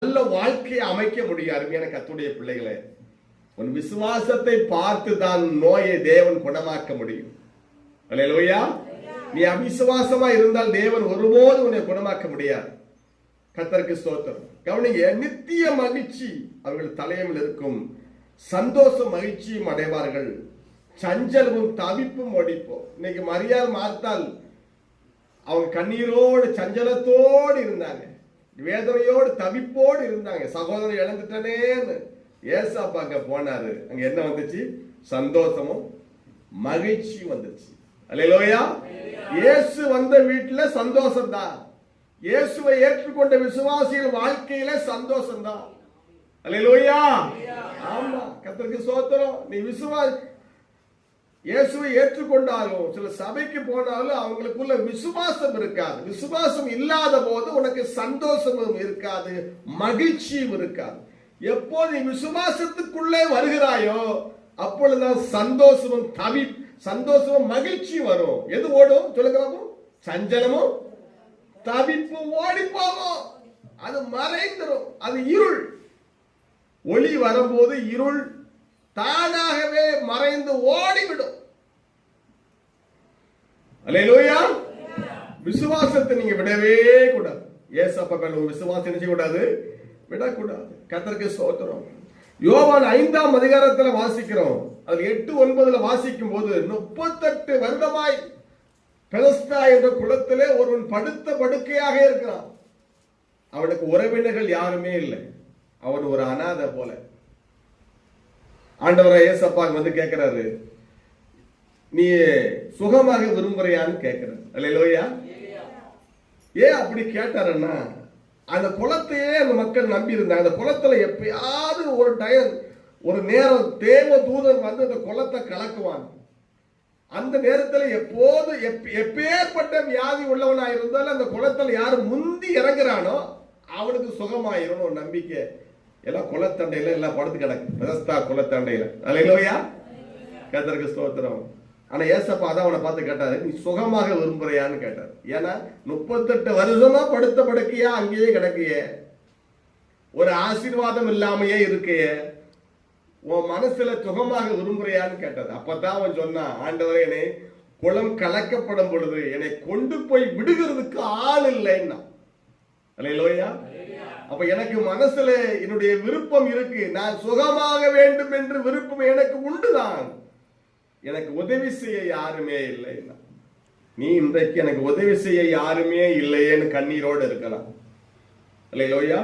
நல்ல வாழ்க்கையை அமைக்க முடியாது. அருமையான கர்த்தருடைய பிள்ளைகளே, உன் விசுவாசத்தை பார்த்து தான் நோயை தேவன் குணமாக்க முடியும். அல்லேலூயா. நீ அவிசுவாசமா இருந்தால் தேவன் ஒருபோது உன்னை குணமாக்க முடியாது. கர்த்தருக்கு ஸ்தோத்திரம். கவனிங்க, நித்திய மகிழ்ச்சி அவர்கள் தலையில் இருக்கும், சந்தோஷம் மகிழ்ச்சியும் அடைவார்கள், சஞ்சலமும் தவிப்பும் ஒழிப்போம். இன்னைக்கு மரியாள் மார்த்தாள் அவங்க கண்ணீரோடு சஞ்சலத்தோடு இருந்தாங்க, வேதனையோடு தவிப்போடு இருந்தாங்க. சகோதரன் இழந்துட்டனேன்னு ஏசாப்பா அங்க போனாரு. அங்க என்ன வந்துச்சு? சந்தோஷமும் மகிழ்ச்சி வந்துச்சு. அல்லேலூயா. இயேசு வந்த வீட்டுல சந்தோஷம் தான். இயேசுவை ஏற்றுக்கொண்ட விசுவாசிகள் வாழ்க்கையில சந்தோஷம் தான். அல்லேலூயா. ஆமா, கர்த்தருக்கு ஸ்தோத்திரம். நீ இயேசுவை ஏற்றுக்கொண்டாலும் சில சபைக்கு போனாலும் அவங்களுக்குள்ள விசுவாசம் இருக்காது. விசுவாசம் இல்லாத போது உனக்கு சந்தோஷமும் இருக்காது, மகிழ்ச்சியும் இருக்காது. எப்போது நீ விசுவாசத்துக்குள்ளே வருகிறாயோ அப்பொழுதுதான் சந்தோஷமும் மகிழ்ச்சியும் வரும். எது ஓடும் சொல்லுங்க? சஞ்சலமும் தவிப்பும் ஓடி போகும். அது மறைந்துடும். அது இருள். ஒளி வரும்போது இருள் தானாகவே மறைந்து ஓடிவிடும். அல்லேலூயா. விசுவாசத்தை நீங்க விடவே கூடாது. ஏசப்பா மேல ஒரு விசுவாசம் என்ன செய்யக்கூடாது? விடக்கூடாது. கர்த்தருக்கு ஸ்தோத்திரம். யோவான் 5ஆம் அதிகாரத்துல வாசிக்கிறோம். அது 8-9 வாசிக்கும் போது 38 வருடமாய் பெதஸ்தா என்ற குளத்திலே ஒருவன் படுத்த படுக்கையாக இருக்கிறான். அவனுக்கு உறவினர்கள் யாருமே இல்லை. அவன் ஒரு அனாதை போல. ஆண்டவரா ஏசப்பா வந்து கேட்கிறாரு, நீ சுகமாக விரும்புறியான்னு கேட்கிறாரு. அல்லேலூயா. ஏன் அப்படி கேட்டாருன்னா, அந்த குளத்தையே அந்த மக்கள் நம்பி இருந்தாங்க. அந்த குளத்துல எப்பயாவது ஒரு நேரம் தேவ தூதன் வந்து அந்த குளத்தை கலக்குவான். அந்த நேரத்தில் எப்பேற்பட்ட வியாதி உள்ளவனா இருந்தாலும் அந்த குளத்துல யாரு முந்தி இறங்குறானோ அவனுக்கு சுகமாயிரும் ஒரு நம்பிக்கை. எல்லாம் குளத்தண்டையில எல்லாம் படுத்து கிடக்கு. பெதஸ்தா குளத்தண்டையில. அல்லேலூயா. கர்த்தருக்கு ஸ்தோத்திரம். ஆனா ஏசப்பா தான் அவனை பார்த்து கேட்டாரு, நீ சுகமாக விரும்புறியான்னு கேட்டார். ஏன்னா 38 வருஷமா படுத்த படுக்கையா அங்கேயே கிடக்கையே, ஒரு ஆசீர்வாதம் இல்லாமையே இருக்கையே, உன் மனசுல சுகமாக விரும்புறியான்னு கேட்டார். அப்பதான் அவன் சொன்னான், ஆண்டவரே, என்னை குளம் கலக்கப்படும் பொழுது என்னை கொண்டு போய் விடுகிறதுக்கு ஆள் இல்லைன்னா. அல்லேலூயா. அப்ப எனக்கு மனசுல என்னுடைய விருப்பம் இருக்கு. நான் சுகமாக வேண்டும் என்று விருப்பம் எனக்கு உண்டுதான். எனக்கு உதவி செய்ய யாருமே இல்லை. நீ இன்றைக்கு எனக்கு உதவி செய்ய யாருமே இல்லையேன்னு கண்ணீரோடு இருக்கலாம். அல்லேலூயா.